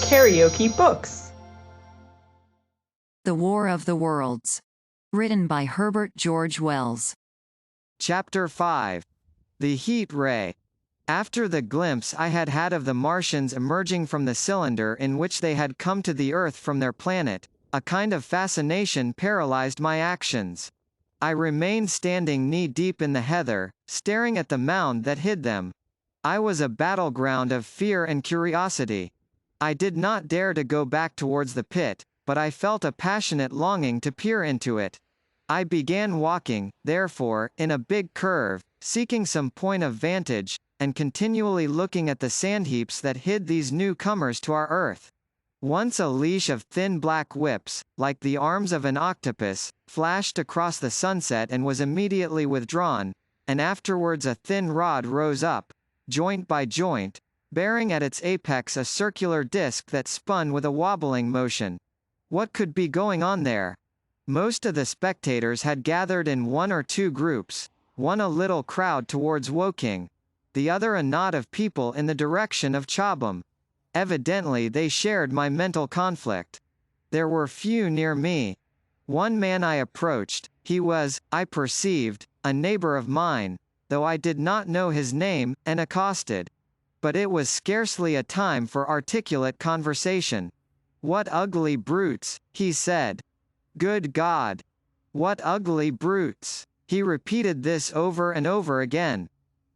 KaraokeBooks. The War of the Worlds. Written by Herbert George Wells. Chapter 5. The Heat Ray. After the glimpse I had had of the Martians emerging from the cylinder in which they had come to the Earth from their planet, a kind of fascination paralyzed my actions. I remained standing knee-deep in the heather, staring at the mound that hid them. I was a battleground of fear and curiosity. I did not dare to go back towards the pit, but I felt a passionate longing to peer into it. I began walking, therefore, in a big curve, seeking some point of vantage, and continually looking at the sandheaps that hid these newcomers to our Earth. Once a leash of thin black whips, like the arms of an octopus, flashed across the sunset and was immediately withdrawn, and afterwards a thin rod rose up, joint by joint, bearing at its apex a circular disc that spun with a wobbling motion. What could be going on there? Most of the spectators had gathered in one or two groups, one a little crowd towards Woking, the other a knot of people in the direction of Chobham. Evidently they shared my mental conflict. There were few near me. One man I approached, he was, I perceived, a neighbor of mine, though I did not know his name, and accosted. But it was scarcely a time for articulate conversation. "What ugly brutes," he said. "Good God! What ugly brutes!" He repeated this over and over again.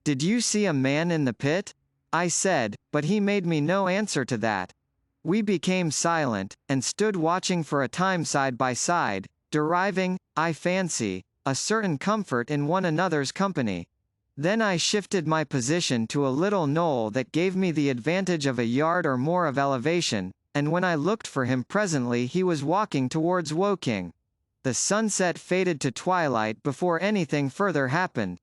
"Did you see a man in the pit?" I said, but he made me no answer to that. We became silent, and stood watching for a time side by side, deriving, I fancy, a certain comfort in one another's company. Then I shifted my position to a little knoll that gave me the advantage of a yard or more of elevation, and when I looked for him presently he was walking towards Woking. The sunset faded to twilight before anything further happened.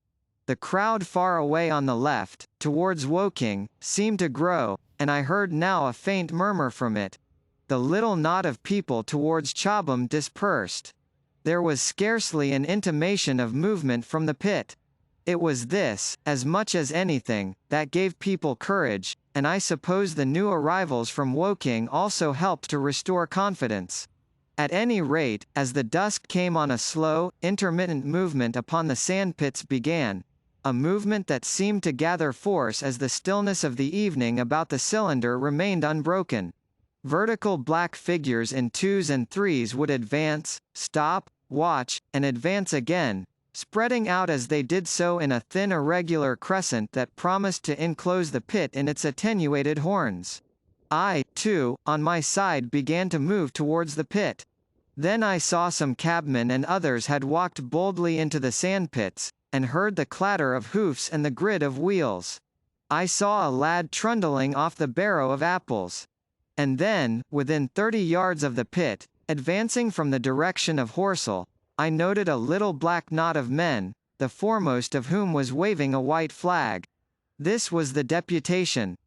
The crowd far away on the left, towards Woking, seemed to grow, and I heard now a faint murmur from it. The little knot of people towards Chobham dispersed. There was scarcely an intimation of movement from the pit. It was this, as much as anything, that gave people courage, and I suppose the new arrivals from Woking also helped to restore confidence. At any rate, as the dusk came on, a slow, intermittent movement upon the sandpits began, a movement that seemed to gather force as the stillness of the evening about the cylinder remained unbroken. Vertical black figures in twos and threes would advance, stop, watch, and advance again, spreading out as they did so in a thin irregular crescent that promised to enclose the pit in its attenuated horns. I, too, on my side began to move towards the pit. Then I saw some cabmen and others had walked boldly into the sandpits, and heard the clatter of hoofs and the grid of wheels. I saw a lad trundling off the barrow of apples. And then, within 30 yards of the pit, advancing from the direction of Horsell, I noted a little black knot of men, the foremost of whom was waving a white flag. This was the deputation.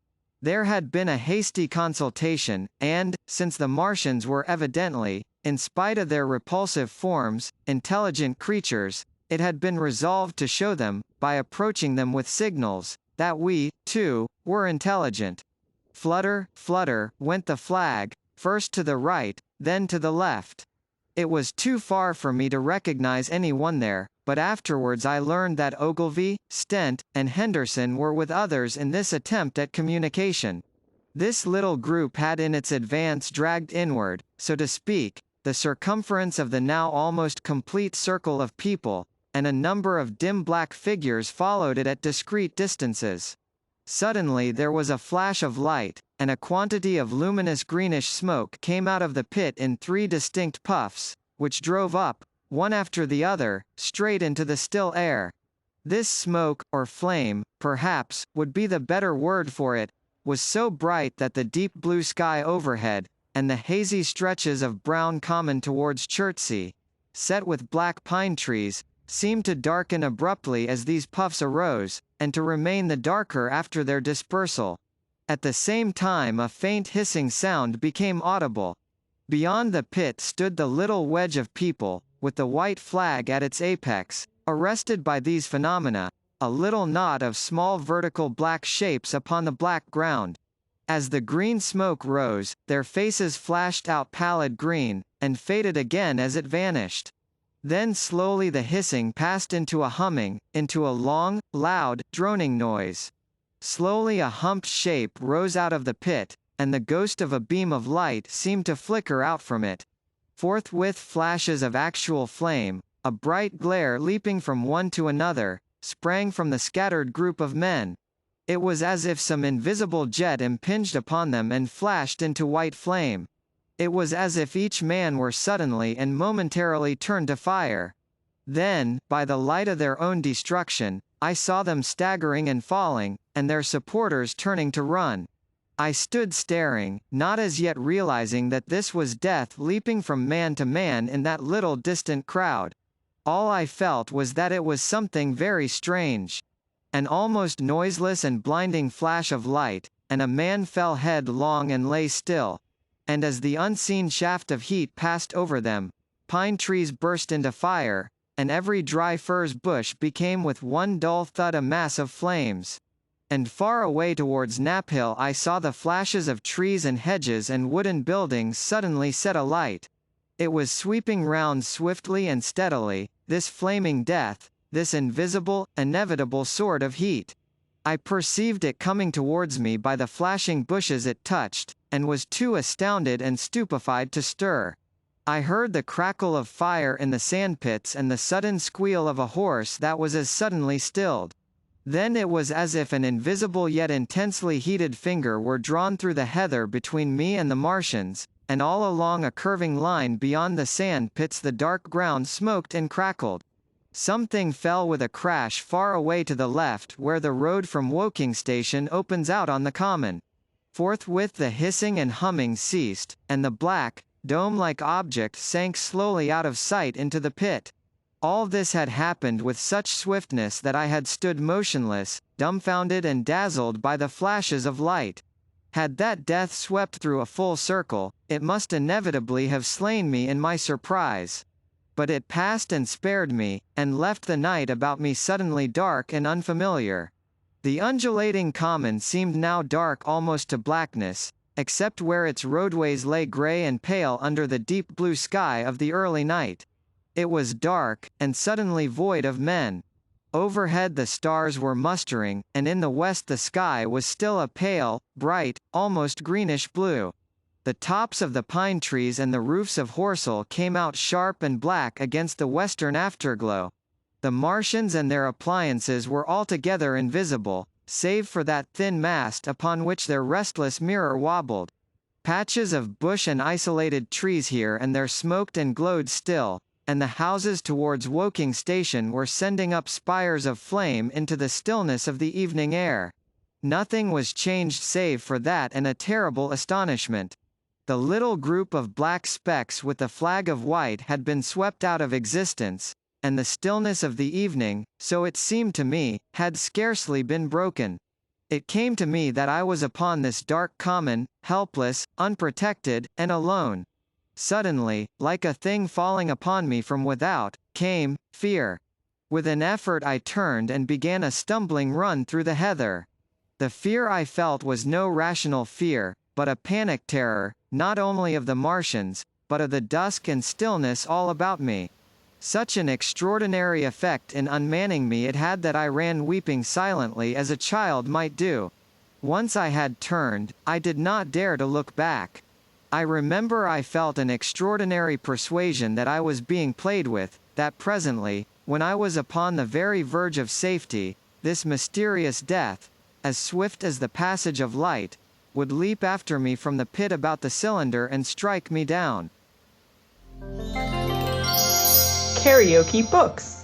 There had been a hasty consultation, and, since the Martians were evidently, in spite of their repulsive forms, intelligent creatures, it had been resolved to show them, by approaching them with signals, that we, too, were intelligent. Flutter, flutter, went the flag, first to the right, then to the left. It was too far for me to recognize any one there, but afterwards I learned that Ogilvy, Stent, and Henderson were with others in this attempt at communication. This little group had in its advance dragged inward, so to speak, the circumference of the now almost complete circle of people, and a number of dim black figures followed it at discreet distances. Suddenly there was a flash of light, and a quantity of luminous greenish smoke came out of the pit in 3 distinct puffs, which drove up, one after the other, straight into the still air. This smoke, or flame, perhaps, would be the better word for it, was so bright that the deep blue sky overhead, and the hazy stretches of brown common towards Chertsey, set with black pine trees, seemed to darken abruptly as these puffs arose, and to remain the darker after their dispersal. At the same time a faint hissing sound became audible. Beyond the pit stood the little wedge of people, with the white flag at its apex, arrested by these phenomena, a little knot of small vertical black shapes upon the black ground. As the green smoke rose, their faces flashed out pallid green, and faded again as it vanished. Then slowly the hissing passed into a humming, into a long, loud, droning noise. Slowly a humped shape rose out of the pit, and the ghost of a beam of light seemed to flicker out from it. Forthwith flashes of actual flame, a bright glare leaping from one to another, sprang from the scattered group of men. It was as if some invisible jet impinged upon them and flashed into white flame. It was as if each man were suddenly and momentarily turned to fire. Then, by the light of their own destruction, I saw them staggering and falling, and their supporters turning to run. I stood staring, not as yet realizing that this was death leaping from man to man in that little distant crowd. All I felt was that it was something very strange. An almost noiseless and blinding flash of light, and a man fell headlong and lay still. And as the unseen shaft of heat passed over them, pine trees burst into fire, and every dry furze bush became with one dull thud a mass of flames. And far away towards Knaphill I saw the flashes of trees and hedges and wooden buildings suddenly set alight. It was sweeping round swiftly and steadily, this flaming death, this invisible, inevitable sword of heat. I perceived it coming towards me by the flashing bushes it touched, and was too astounded and stupefied to stir. I heard the crackle of fire in the sandpits and the sudden squeal of a horse that was as suddenly stilled. Then it was as if an invisible yet intensely heated finger were drawn through the heather between me and the Martians, and all along a curving line beyond the sand pits the dark ground smoked and crackled. Something fell with a crash far away to the left where the road from Woking station opens out on the common. Forthwith the hissing and humming ceased, and the black, dome-like object sank slowly out of sight into the pit. All this had happened with such swiftness that I had stood motionless, dumbfounded and dazzled by the flashes of light. Had that death swept through a full circle, it must inevitably have slain me in my surprise. But it passed and spared me, and left the night about me suddenly dark and unfamiliar. The undulating common seemed now dark almost to blackness, except where its roadways lay grey and pale under the deep blue sky of the early night. It was dark, and suddenly void of men. Overhead the stars were mustering, and in the west the sky was still a pale, bright, almost greenish blue. The tops of the pine trees and the roofs of Horsell came out sharp and black against the western afterglow. The Martians and their appliances were altogether invisible, save for that thin mast upon which their restless mirror wobbled. Patches of bush and isolated trees here and there smoked and glowed still, and the houses towards Woking station were sending up spires of flame into the stillness of the evening air. Nothing was changed save for that and a terrible astonishment. The little group of black specks with the flag of white had been swept out of existence, and the stillness of the evening, so it seemed to me, had scarcely been broken. It came to me that I was upon this dark common, helpless, unprotected, and alone. Suddenly, like a thing falling upon me from without, came fear. With an effort I turned and began a stumbling run through the heather. The fear I felt was no rational fear, but a panic terror, not only of the Martians, but of the dusk and stillness all about me. Such an extraordinary effect in unmanning me it had that I ran weeping silently as a child might do. Once I had turned, I did not dare to look back. I remember I felt an extraordinary persuasion that I was being played with, that presently, when I was upon the very verge of safety, this mysterious death, as swift as the passage of light, would leap after me from the pit about the cylinder and strike me down. KaraokeBooks.